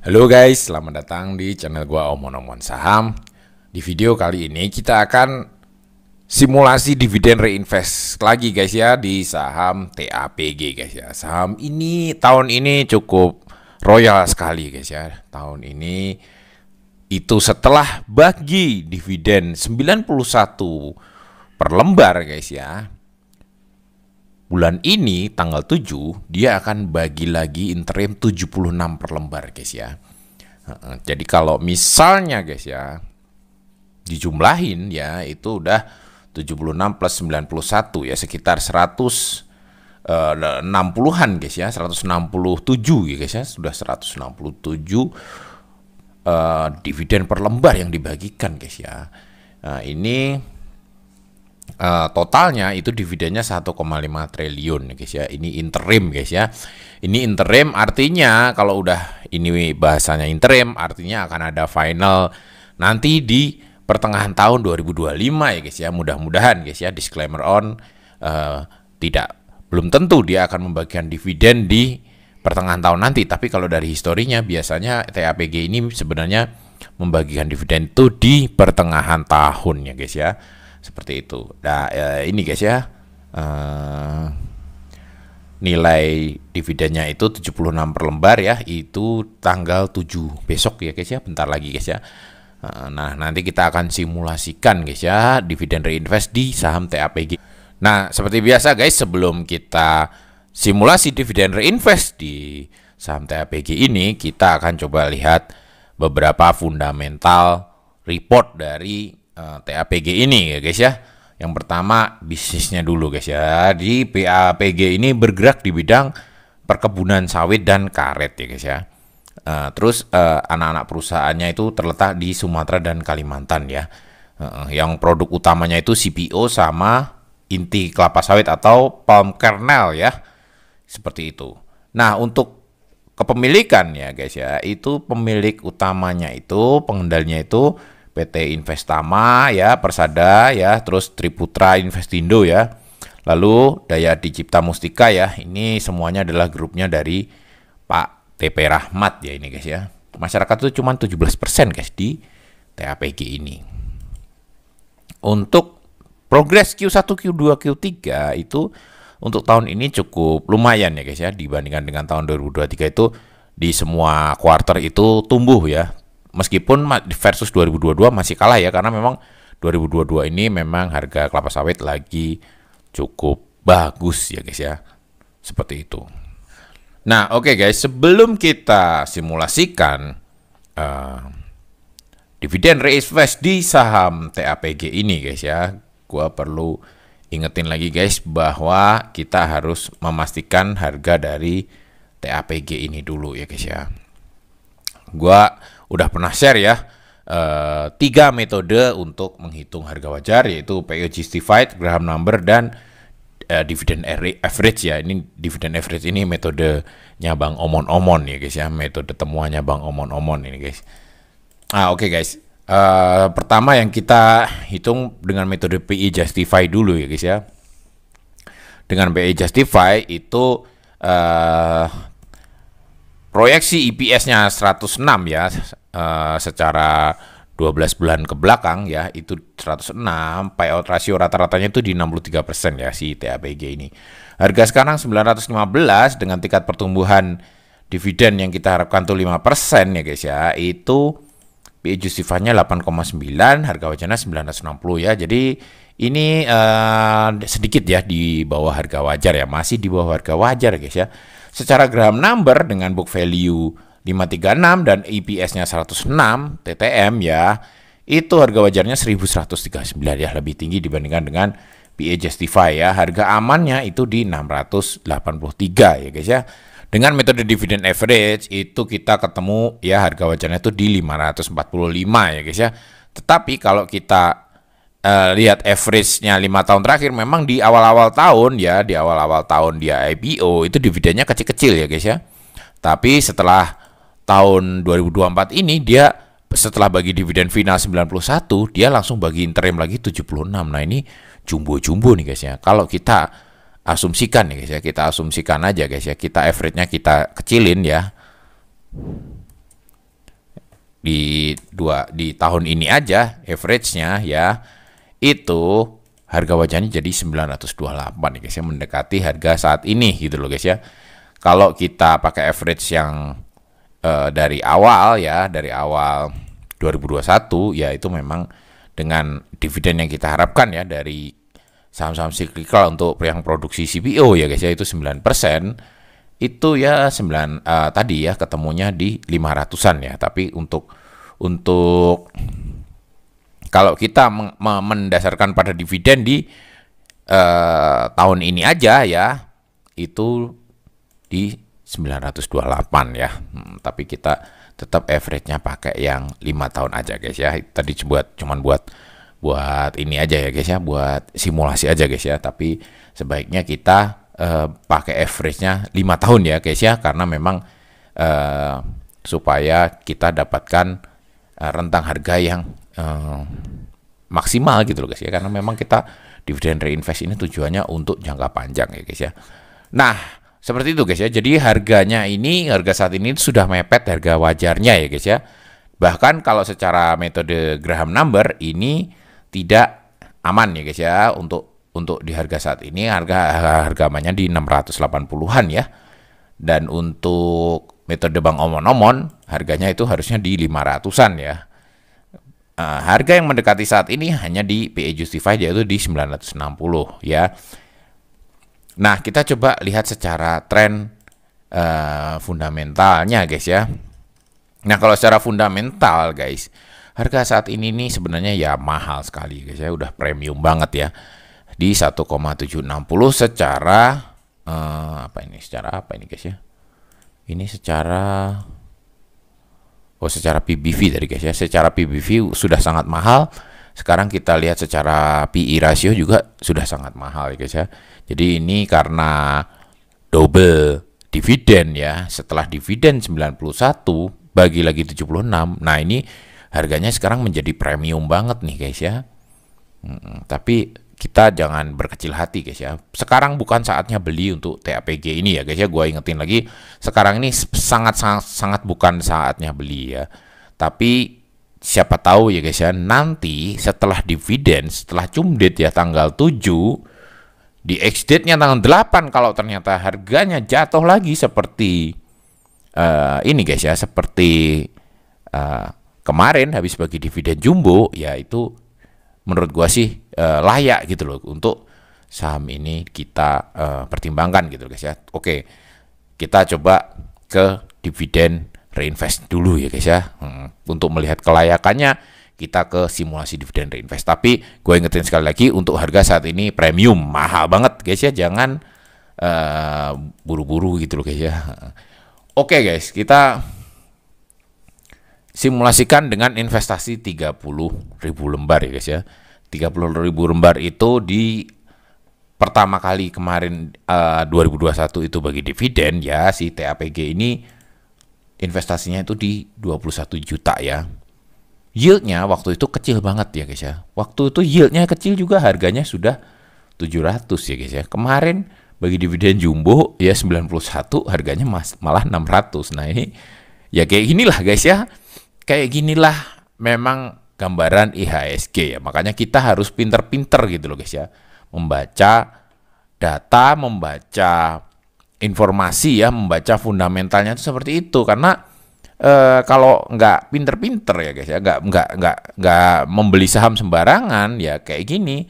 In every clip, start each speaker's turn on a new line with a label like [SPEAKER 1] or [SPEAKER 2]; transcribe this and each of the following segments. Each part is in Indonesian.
[SPEAKER 1] Halo guys, selamat datang di channel gua Omon-Omon Saham. Di video kali ini kita akan simulasi dividen reinvest lagi guys ya di saham TAPG guys ya. Saham ini tahun ini cukup royal sekali guys ya. Tahun ini itu setelah bagi dividen 91 per lembar guys ya. Bulan ini tanggal 7 dia akan bagi lagi interim 76 per lembar guys ya. Jadi kalau misalnya guys ya dijumlahin ya itu udah 76 plus 91 ya sekitar 160-an guys ya, 167 ya guys ya, sudah 167 dividen per lembar yang dibagikan guys ya. Nah, ini totalnya itu dividennya 1,5 triliun guys ya. Ini interim guys ya. Ini interim artinya kalau udah ini bahasanya interim artinya akan ada final nanti di pertengahan tahun 2025 ya guys ya. Mudah-mudahan guys ya, disclaimer on belum tentu dia akan membagikan dividen di pertengahan tahun nanti, tapi kalau dari historinya biasanya TAPG ini sebenarnya membagikan dividen itu di pertengahan tahun ya guys ya. Seperti itu. Nah, ini guys ya, nilai dividennya itu 76 per lembar ya, itu tanggal 7 besok ya guys ya, bentar lagi guys ya. Nah, nanti kita akan simulasikan guys ya dividen reinvest di saham TAPG. Nah, seperti biasa guys, sebelum kita simulasi dividen reinvest di saham TAPG ini, kita akan coba lihat beberapa fundamental report dari TAPG ini ya guys ya. Yang pertama bisnisnya dulu guys ya. Di TAPG ini bergerak di bidang perkebunan sawit dan karet ya guys ya. Terus anak-anak perusahaannya itu terletak di Sumatera dan Kalimantan ya. Yang produk utamanya itu CPO sama inti kelapa sawit atau palm kernel ya. Seperti itu. Nah, untuk kepemilikan ya guys ya, itu pemilik utamanya itu pengendalinya itu PT Investama ya, Persada ya, terus Triputra Investindo ya, lalu Dayadi Cipta Mustika ya. Ini semuanya adalah grupnya dari Pak TP Rahmat ya ini guys ya. Masyarakat itu cuma 17% guys di TAPG ini. Untuk progres Q1, Q2, Q3 itu untuk tahun ini cukup lumayan ya guys ya, dibandingkan dengan tahun 2023 itu di semua kuarter itu tumbuh ya. Meskipun versus 2022 masih kalah ya, karena memang 2022 ini memang harga kelapa sawit lagi cukup bagus ya guys ya. Seperti itu. Nah, oke guys, sebelum kita simulasikan dividen reinvest di saham TAPG ini guys ya, gua perlu ingetin lagi guys bahwa kita harus memastikan harga dari TAPG ini dulu ya guys ya. Gua udah pernah share ya 3 metode untuk menghitung harga wajar, yaitu PE Justified, Graham Number, dan dividend average ya. Ini dividend average ini metodenya Bang Omon-Omon ya guys ya, metode temuannya Bang Omon-Omon ini guys. Oke guys, pertama yang kita hitung dengan metode PE Justify dulu ya guys ya. Dengan PE Justify itu proyeksi EPS-nya 106 ya, secara 12 bulan ke belakang ya, itu 106. Payout ratio rata-ratanya itu di 63% ya si TAPG ini. Harga sekarang 915 dengan tingkat pertumbuhan dividen yang kita harapkan tuh 5% ya guys ya. Itu PE Justify-nya 8,9, harga wajarnya 960 ya. Jadi ini sedikit ya di bawah harga wajar ya, masih di bawah harga wajar guys ya. Secara Graham Number dengan book value 536 dan EPS-nya 106 TTM ya, itu harga wajarnya 1139 ya, lebih tinggi dibandingkan dengan PE Justify ya. Harga amannya itu di 683 ya guys ya. Dengan metode dividend average itu kita ketemu ya harga wajarnya itu di 545 ya guys ya. Tetapi kalau kita lihat average-nya 5 tahun terakhir, memang di awal-awal tahun ya, di awal-awal tahun dia IPO itu dividennya kecil-kecil ya guys ya. Tapi setelah tahun 2024 ini dia setelah bagi dividen final 91, dia langsung bagi interim lagi 76. Nah, ini jumbo-jumbo nih guys ya. Kalau kita asumsikan nih guys ya, kita asumsikan aja guys ya, kita average-nya kita kecilin ya. di tahun ini aja average-nya ya itu harga wajarnya jadi 928 ya guys ya, mendekati harga saat ini gitu loh guys ya. Kalau kita pakai average yang dari awal 2021 ya, itu memang dengan dividen yang kita harapkan ya dari saham-saham cyclical untuk yang produksi CPO ya guys ya, itu 9%, itu ya 9 tadi ya ketemunya di 500-an ya. Tapi untuk kalau kita mendasarkan pada dividen di tahun ini aja ya, itu di 928 ya. Tapi kita tetap average-nya pakai yang 5 tahun aja guys ya. Tadi cuman buat ini aja ya guys ya, buat simulasi aja guys ya. Tapi sebaiknya kita pakai average-nya 5 tahun ya guys ya, karena memang supaya kita dapatkan rentang harga yang maksimal gitu loh guys ya, karena memang kita dividen reinvest ini tujuannya untuk jangka panjang ya guys ya. Nah, seperti itu guys ya. Jadi harga saat ini sudah mepet harga wajarnya ya guys ya. Bahkan kalau secara metode Graham number ini tidak aman ya guys ya, untuk di harga saat ini harga amannya di 680-an ya. Dan untuk metode Bang Omon harganya itu harusnya di 500-an ya. Harga yang mendekati saat ini hanya di PE Justified, yaitu di 960 ya. Nah, kita coba lihat secara tren fundamentalnya guys ya. Nah, kalau secara fundamental guys, harga saat ini nih sebenarnya ya mahal sekali guys ya, udah premium banget ya. Di 1,760 secara secara apa ini guys ya? Ini secara PBV tadi guys ya. Secara PBV sudah sangat mahal. Sekarang kita lihat secara PE ratio juga sudah sangat mahal ya guys ya. Jadi ini karena double dividen ya. Setelah dividen 91 bagi lagi 76. Nah, ini harganya sekarang menjadi premium banget nih guys ya. Tapi kita jangan berkecil hati guys ya. Sekarang bukan saatnya beli untuk TAPG ini ya guys ya. Gua ingetin lagi, sekarang ini sangat bukan saatnya beli ya. Tapi siapa tahu ya guys ya, nanti setelah dividen, setelah cumdet ya tanggal 7, di ex-date-nya tanggal 8, kalau ternyata harganya jatuh lagi seperti ini guys ya, seperti kemarin habis bagi dividen jumbo ya, itu menurut gua sih layak gitu loh untuk saham ini kita pertimbangkan gitu guys ya. Oke, kita coba ke dividen reinvest dulu ya guys ya. Untuk melihat kelayakannya kita ke simulasi dividen reinvest. Tapi gue ingetin sekali lagi, untuk harga saat ini premium, mahal banget guys ya. Jangan buru-buru gitu loh guys ya. Oke guys, kita simulasikan dengan investasi 30.000 lembar ya guys ya. 30.000 lembar itu di pertama kali kemarin 2021 itu bagi dividen ya, si TAPG ini investasinya itu di 21 juta ya. Yieldnya waktu itu kecil banget ya guys ya. Waktu itu yieldnya kecil juga, harganya sudah 700 ya guys ya. Kemarin bagi dividen jumbo ya 91, harganya malah 600. Nah, ini ya kayak ginilah guys ya. Kayak ginilah memang gambaran IHSG ya. Makanya kita harus pinter-pinter gitu loh guys ya. Membaca data, membaca informasi ya, membaca fundamentalnya itu seperti itu. Karena kalau nggak pinter-pinter ya guys ya, nggak membeli saham sembarangan ya kayak gini.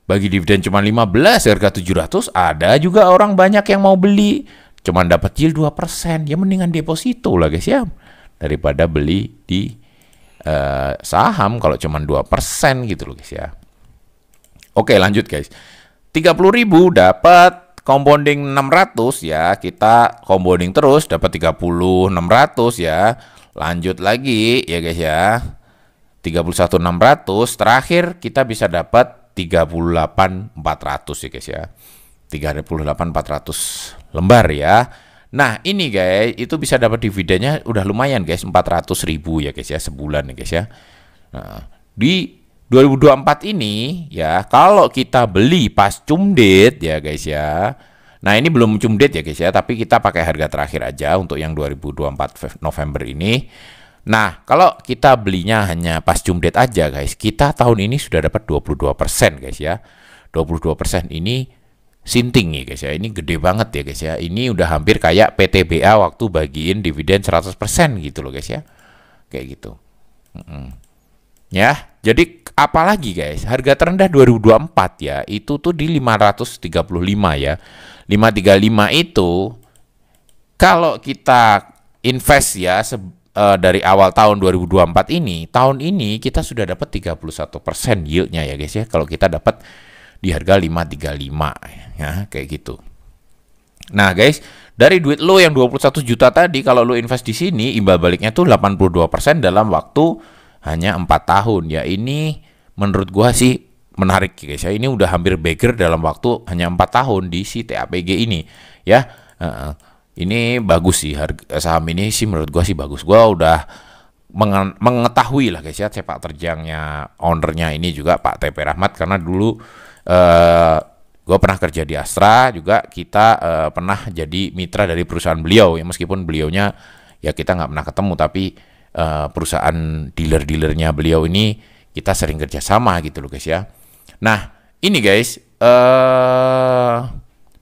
[SPEAKER 1] Bagi dividen cuma 15, harga 700, ada juga orang banyak yang mau beli. Cuman dapat yield 2%, ya mendingan deposito lah guys ya. Daripada beli di saham kalau cuma 2% gitu loh guys ya. Oke, lanjut guys. 30.000 dapat compounding 600 ya. Kita compounding terus dapat 30.600 ya. Lanjut lagi ya guys ya. 31.600, terakhir kita bisa dapat 38.400 ya guys ya. 38.400 lembar ya. Nah, ini guys, itu bisa dapat dividennya udah lumayan guys, 400.000 ya guys ya, sebulan ya guys ya. Nah, di 2024 ini ya, kalau kita beli pas cumdet ya guys ya. Nah, ini belum cumdet ya guys ya, tapi kita pakai harga terakhir aja untuk yang 2024 November ini. Nah, kalau kita belinya hanya pas jumdet aja guys, kita tahun ini sudah dapat 22% guys ya. 22% ini sinting nih guys ya. Ini gede banget ya guys ya. Ini udah hampir kayak PTBA waktu bagiin dividen 100% gitu loh guys ya. Kayak gitu. Ya, jadi apalagi guys, harga terendah 2024 ya, itu tuh di 535 ya. 535 itu kalau kita invest ya dari awal tahun 2024 ini, tahun ini kita sudah dapat 31% yieldnya ya guys ya. Kalau kita dapat di harga 535 ya, kayak gitu. Nah guys, dari duit lo yang 21 juta tadi, kalau lo invest di sini, imbal baliknya tuh 82% dalam waktu hanya 4 tahun ya. Ini menurut gua sih menarik guys ya. Ini udah hampir beggar dalam waktu hanya 4 tahun di si TAPG ini ya. Ini bagus sih, harga saham ini sih menurut gua sih bagus. Gua udah mengetahui lah guys ya sepak terjangnya ownernya ini juga Pak TP Rahmat, karena dulu gue pernah kerja di Astra juga, kita pernah jadi mitra dari perusahaan beliau ya, meskipun beliaunya ya kita nggak pernah ketemu, tapi perusahaan dealer-dealernya beliau ini kita sering kerjasama gitu loh guys ya. Nah ini guys,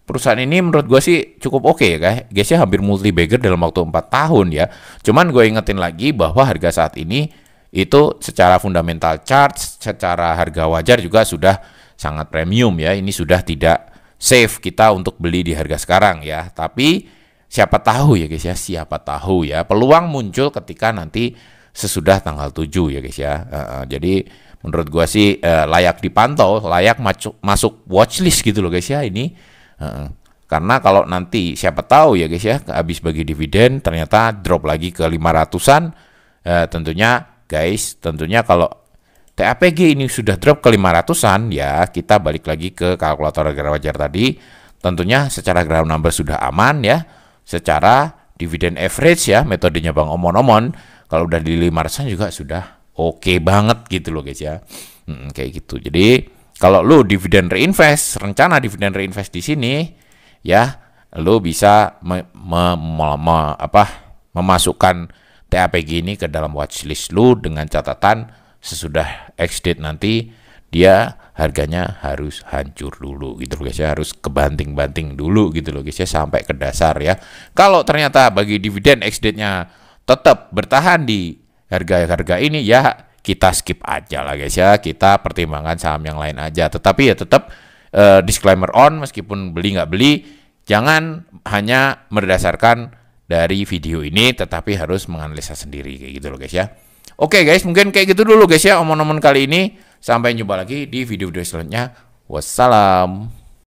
[SPEAKER 1] perusahaan ini menurut gue sih cukup oke ya guys ya, hampir multi bagger dalam waktu 4 tahun ya. Cuman gue ingetin lagi bahwa harga saat ini itu secara fundamental chart, secara harga wajar juga sudah sangat premium ya. Ini sudah tidak safe kita untuk beli di harga sekarang ya. Tapi siapa tahu ya guys ya, siapa tahu ya, peluang muncul ketika nanti sesudah tanggal 7 ya guys ya. Jadi menurut gua sih layak dipantau, layak masuk watchlist gitu loh guys ya ini. Karena kalau nanti siapa tahu ya guys ya, habis bagi dividen ternyata drop lagi ke 500-an, tentunya kalau TAPG ini sudah drop ke 500-an ya, kita balik lagi ke kalkulator harga wajar tadi. Tentunya secara ground number sudah aman ya. Secara dividend average ya, metodenya Bang Omon-Omon, kalau udah di 500-an juga sudah oke banget gitu loh guys ya. Kayak gitu. Jadi kalau lu dividen reinvest, rencana dividen reinvest di sini ya, lu bisa memasukkan TAPG ini ke dalam watchlist lu dengan catatan sesudah ex-date nanti dia harganya harus hancur dulu gitu loh guys ya, harus kebanting-banting dulu gitu loh guys ya, sampai ke dasar ya. Kalau ternyata bagi dividen ex-date-nya tetap bertahan di harga-harga ini ya, kita skip aja lah guys ya, kita pertimbangkan saham yang lain aja. Tetapi ya tetap disclaimer on, meskipun beli nggak beli, jangan hanya berdasarkan dari video ini, tetapi harus menganalisa sendiri kayak gitu loh guys ya. Oke guys, mungkin kayak gitu dulu guys ya omong-omong kali ini. Sampai jumpa lagi di video-video selanjutnya. Wassalam.